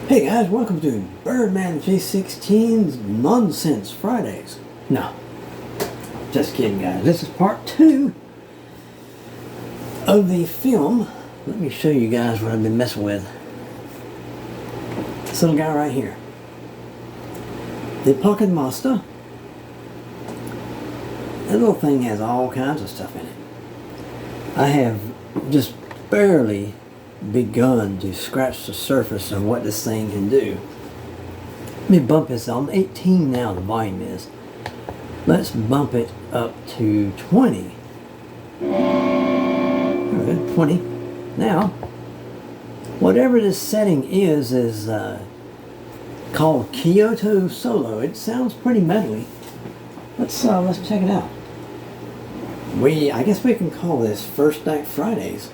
Hey guys, welcome to Birdman J16's Nonsense Fridays. No, just kidding guys. This is part 2 of the film. Let me show you guys what I've been messing with. This little guy right here. The pocketmaster. That little thing has all kinds of stuff in it. I have just barely begun to scratch the surface of what this thing can do. Let me bump this on 18 now, the volume is. Let's bump it up to 20. Good, 20. Now, whatever this setting is called Kyoto Solo. It sounds pretty metally. Let's check it out. I guess we can call this First Act Fridays.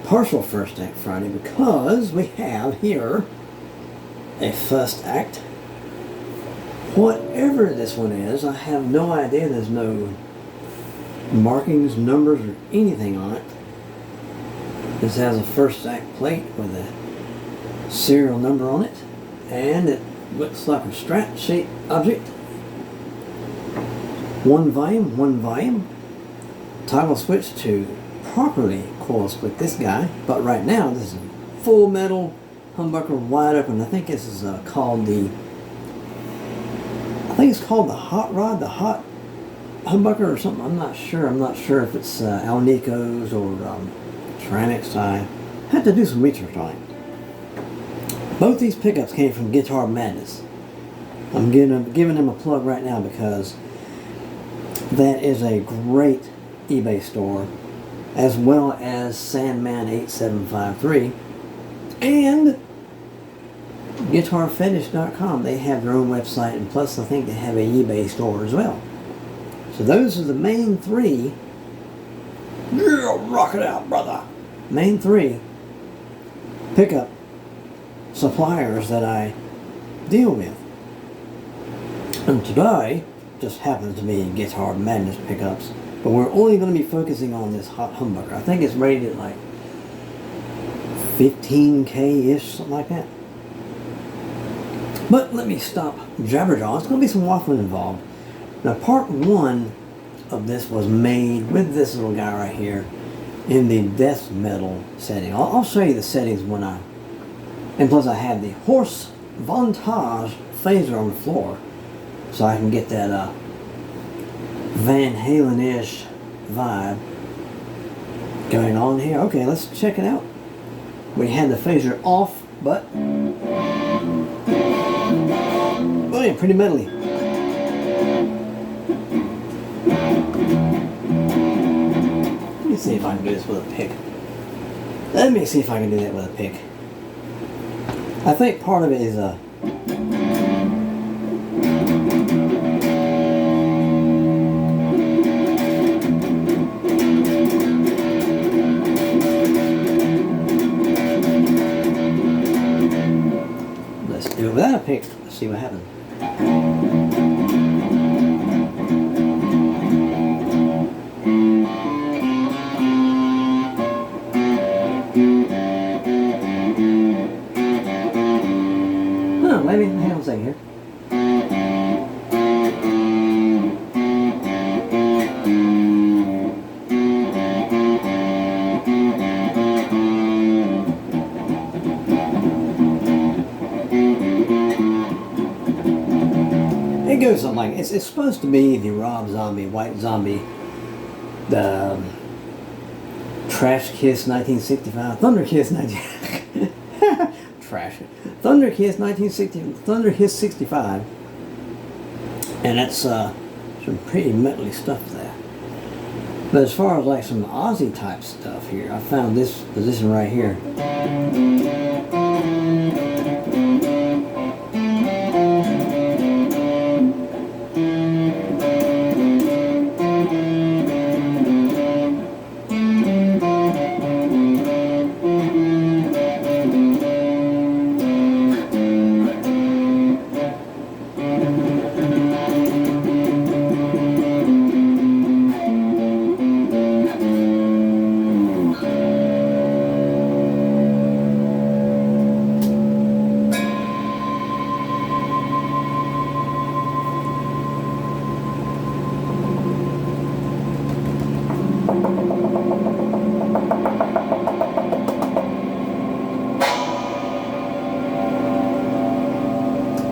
Partial First Act Friday, because we have here a first act. Whatever this one is, I have no idea. There's no markings, numbers, or anything on it. This has a first act plate with a serial number on it, and it looks like a strap shaped object. One volume. Toggle switch to properly coil split this guy, but right now this is full metal humbucker wide open. I think this is called the hot rod, the hot humbucker or something. I'm not sure if it's Alnico's or Tyrannics. I had to do some research on it. Both these pickups came from Guitar Madness. I'm giving them a plug right now because that is a great eBay store, as well as Sandman8753 and GuitarFetish.com. They have their own website, and plus I think they have a eBay store as well. So those are the main three. Yeah, rock it out, brother. Main three pickup suppliers that I deal with. And today just happens to be Guitar Madness pickups. But we're only going to be focusing on this hot humbucker. I think it's rated at like 15K-ish, something like that. But let me stop jabberjaw. It's going to be some waffling involved. Now, part 1 of this was made with this little guy right here in the death metal setting. I'll show you the settings when and plus I have the Horse Vontage phaser on the floor, so I can get that Van Halen-ish vibe going on here. Okay, let's check it out. We had the phaser off, but oh yeah, pretty metally. Let me see if I can do this with a pick. Let me see if I can do that with a pick. I think part of it is do it without a pick. Let's see what happens. Huh, maybe, hang on a second here. It goes something like, it's supposed to be the Rob Zombie, White Zombie, the Trash Kiss 1965, Thunder Kiss 65, and that's some pretty metally stuff there. But as far as like some Aussie type stuff here, I found this position right here.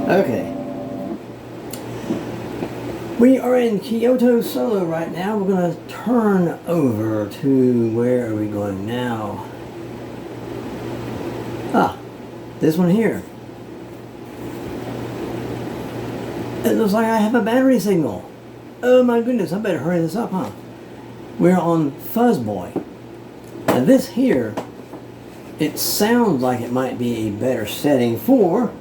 Okay. We are in Kyoto solo right now. We're going to turn over to, where are we going now? Ah, this one here. It looks like I have a battery signal. Oh my goodness, I better hurry this up, huh? We're on Fuzzboy. And this here, it sounds like it might be a better setting for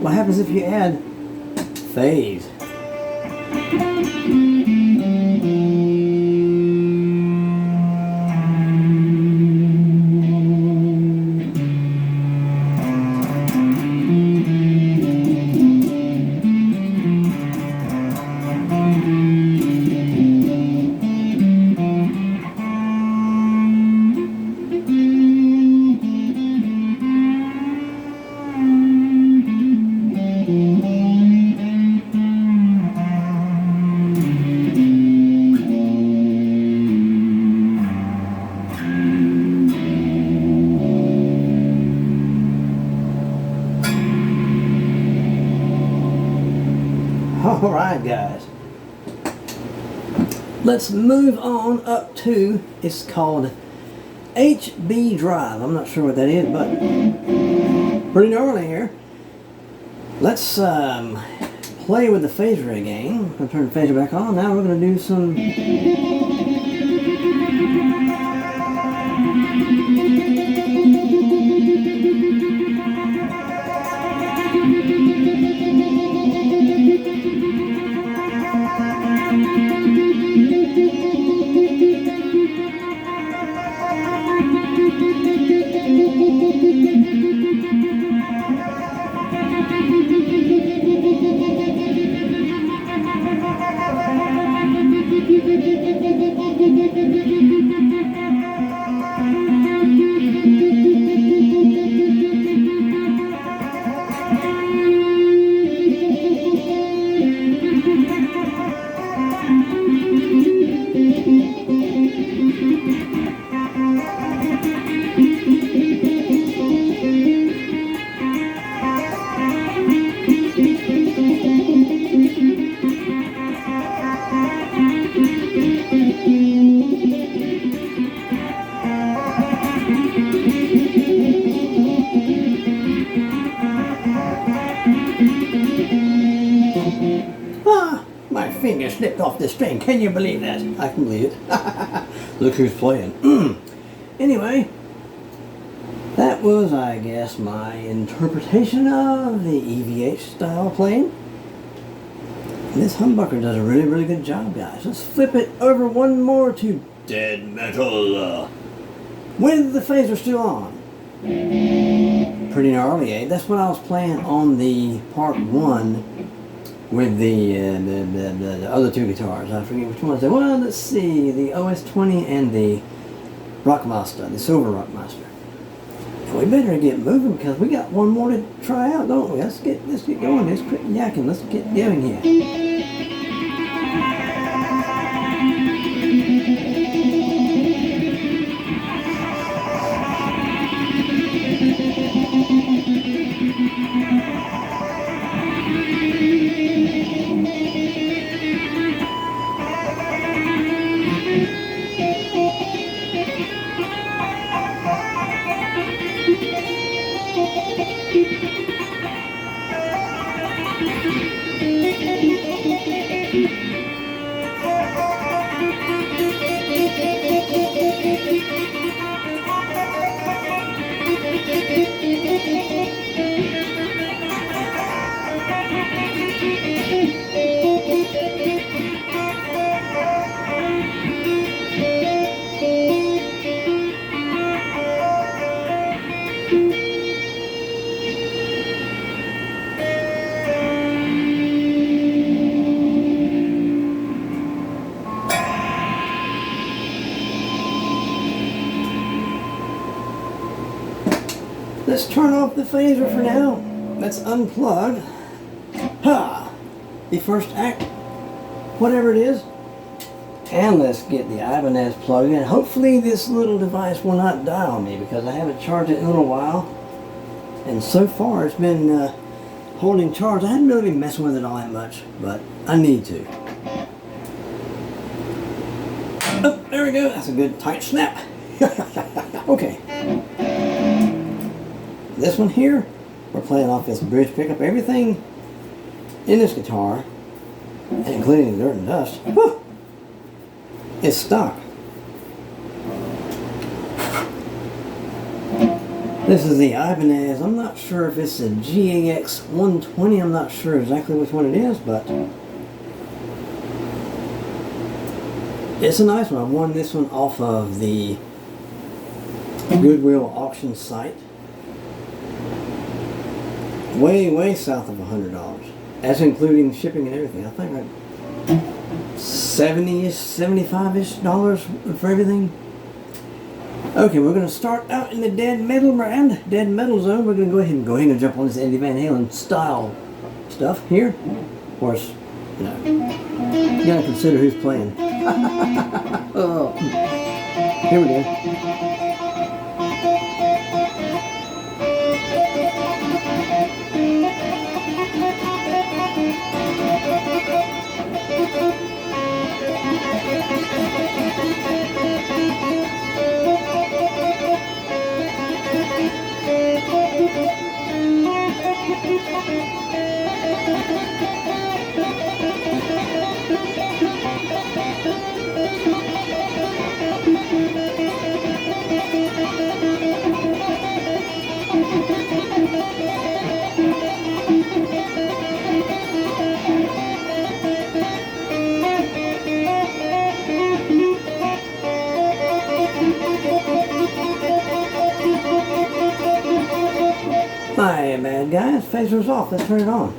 what happens if you add phase. Alright guys, let's move on up to, it's called HB Drive. I'm not sure what that is, but pretty gnarly here. Let's play with the phaser again. I'm going to turn the phaser back on. Now we're going to do some my finger slipped off the string. Can you believe that? I can believe it. Look who's playing. Anyway, that was, I guess, my interpretation of the EVH style playing. This humbucker does a really, really good job, guys. Let's flip it over one more to dead metal. With the phaser still on. Pretty gnarly, eh? That's what I was playing on the part 1 with the other two guitars. I forget which ones they were. Well, let's see, the OS-20 and the Rockmaster, the Silver Rockmaster. And we better get moving because we got one more to try out, don't we? Let's get going. Let's quit yakking. Let's get going here. Let's turn off the phaser for now. Let's unplug the first act, whatever it is, and let's get the Ibanez plugged in. Hopefully this little device will not die on me because I haven't charged it in a little while, and so far it's been holding charge. I haven't really been messing with it all that much, but I need to. Oh, there we go. That's a good tight snap. Okay. This one here, we're playing off this bridge pickup. Everything in this guitar, including the dirt and dust, is stock. This is the Ibanez. I'm not sure if it's a GAX 120. I'm not sure exactly which one it is, but it's a nice one. I won this one off of the Goodwill auction site. Way south of $100. That's including shipping and everything. I think like 70-ish, 75-ish dollars for everything. Okay, we're going to start out in the dead metal zone. We're going to go ahead and jump on this Eddie Van Halen style stuff here. Of course, you know, you got to consider who's playing. Oh, here we go. My bad, guys. Phaser's off. Let's turn it on.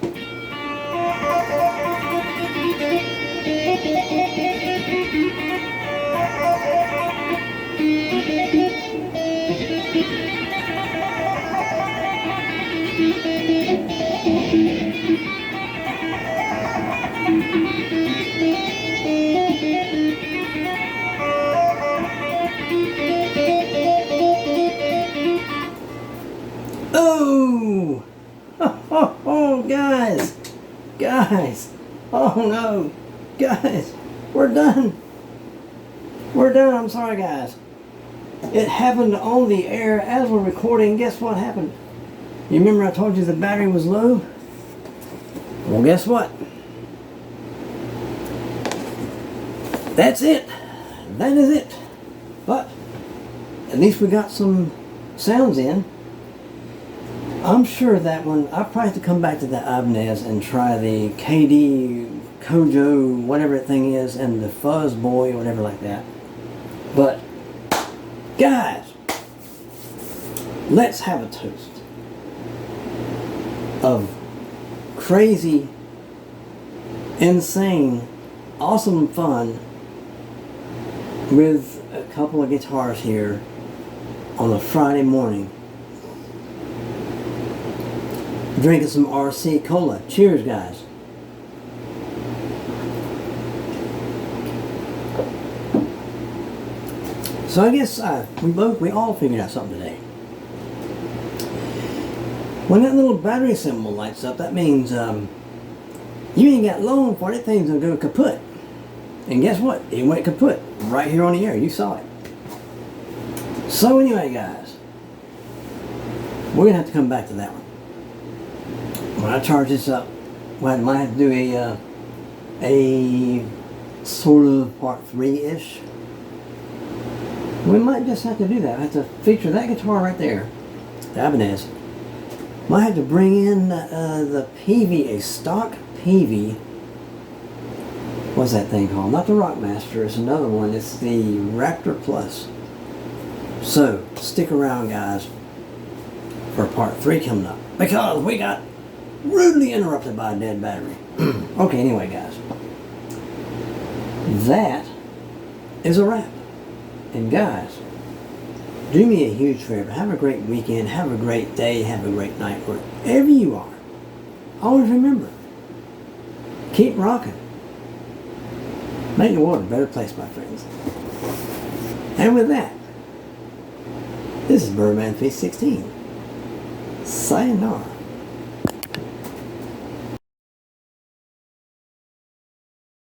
Oh, guys, oh no, guys, we're done, I'm sorry guys, it happened on the air as we're recording. Guess what happened? You remember I told you the battery was low? Well, guess what? That's it, that is it, but at least we got some sounds in. I'm sure that one, I'll probably have to come back to the Ibanez and try the KD, Kojo, whatever that thing is, and the Fuzz Boy, whatever like that. But, guys, let's have a toast of crazy, insane, awesome fun with a couple of guitars here on a Friday morning. Drinking some RC Cola. Cheers, guys. So I guess we all figured out something today. When that little battery symbol lights up, that means you ain't got long for it. That thing's gonna go kaput. And guess what? It went kaput right here on the air. You saw it. So anyway, guys, we're gonna have to come back to that one. When I charge this up, I might have to do a sort of part 3-ish. We might just have to do that. I have to feature that guitar right there, the Ibanez. Might have to bring in the peavey, a stock peavey. What's that thing called? Not the Rockmaster, it's another one. It's the Raptor Plus. So, stick around, guys, for part 3 coming up. Because we got rudely interrupted by a dead battery. Okay, anyway, guys. That is a wrap. And guys, Do me a huge favor. Have a great weekend. Have a great day. Have a great night wherever you are. Always remember, keep rocking. Make the world a better place, my friends. And with that, this is Birdman 316. Sayonara.